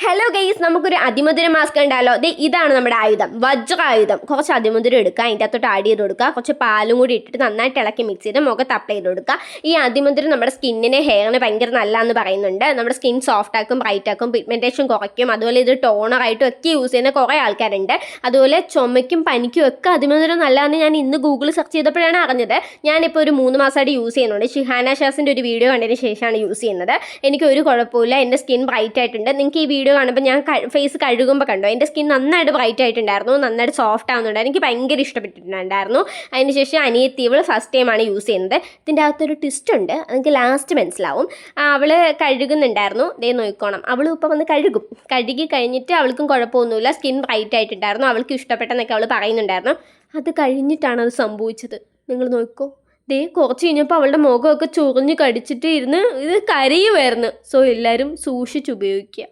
Hello guys, നമുക്കൊരു അതിമധുര mask ഉണ്ടല്ലോ. ഇതാണ് നമ്മുടെ ആയുധം, വജ്രായുധം. കുറച്ച് അതിമധുരം എടുക്കുക, അതിൻ്റെ അകത്തോട്ട് ആഡ് ചെയ്ത് കൊടുക്കുക, കുറച്ച് പാലും കൂടി ഇട്ടിട്ട് നന്നായിട്ട് ഇളക്കി മിക്സ് ചെയ്ത് മുഖത്ത് അപ്ലൈ ചെയ്ത് കൊടുക്കുക. ഈ അതിമധുരം നമ്മുടെ സ്കിന്നിന്, ഹെയറിന് ഭയങ്കര നല്ലതെന്ന് പറയുന്നുണ്ട്. നമ്മുടെ സ്കിൻ സോഫ്റ്റ് ആക്കും, ബ്രൈറ്റ് ആക്കും, പിഗ്മെന്റേഷൻ കുറയ്ക്കും. അതുപോലെ ഇത് ടോണറായിട്ടും ഒക്കെ യൂസ് ചെയ്യുന്ന കുറേ ആൾക്കാരുണ്ട്. അതുപോലെ ചുമയ്ക്കും പനിക്കും ഒക്കെ അതിമധുരം നല്ലതെന്ന് ഞാൻ ഇന്ന് ഗൂഗിൾ സെർച്ച് ചെയ്തപ്പോഴാണ് അറിഞ്ഞത്. ഞാനിപ്പോൾ ഒരു 3 മാസമായിട്ട് യൂസ് ചെയ്യുന്നുണ്ട്. ഷിഹാന ഷാസിൻ്റെ ഒരു വീഡിയോ കണ്ടതിന് ശേഷമാണ് യൂസ് ചെയ്യുന്നത്. എനിക്ക് ഒരു കുഴപ്പമില്ല, എൻ്റെ സ്കിൻ ബ്രൈറ്റ് ആയിട്ടുണ്ട്. നിങ്ങൾക്ക് ഈ വീഡിയോ കാണുമ്പോൾ ഞാൻ ഫേസ് കഴുകുമ്പോൾ കണ്ടോ, എൻ്റെ സ്കിൻ നന്നായിട്ട് ബ്രൈറ്റ് ആയിട്ടുണ്ടായിരുന്നു, നന്നായിട്ട് സോഫ്റ്റ് ആവുന്നുണ്ടായിരുന്നു. എനിക്ക് ഭയങ്കര ഇഷ്ടപ്പെട്ടിട്ടുണ്ടായിരുന്നു. അതിനുശേഷം അനിയത്തി ഇവൾ ഫസ്റ്റ് ടൈമാണ് യൂസ് ചെയ്യുന്നത്. ഇതിൻ്റെ അകത്തൊരു ട്വിസ്റ്റ് ഉണ്ട്, എനിക്ക് ലാസ്റ്റ് മനസ്സിലാവും. അവൾ കഴുകുന്നുണ്ടായിരുന്നു, നോക്കിക്കോണം. അവളും ഇപ്പം വന്ന് കഴുകി കഴിഞ്ഞിട്ട് അവൾക്കും കുഴപ്പമൊന്നുമില്ല, സ്കിൻ ബ്രൈറ്റ് ആയിട്ടുണ്ടായിരുന്നു, അവൾക്ക് ഇഷ്ടപ്പെട്ടെന്നൊക്കെ അവൾ പറയുന്നുണ്ടായിരുന്നു. അത് കഴിഞ്ഞിട്ടാണ് അത് സംഭവിച്ചത്. നിങ്ങൾ നോക്കിക്കോ, കുറച്ച് കഴിഞ്ഞപ്പോൾ അവളുടെ മുഖമൊക്കെ ചൊറിഞ്ഞ് കടിച്ചിട്ട് ഇരുന്ന് ഇത് കരയുമായിരുന്നു. സോ എല്ലാവരും സൂക്ഷിച്ച് ഉപയോഗിക്കുക.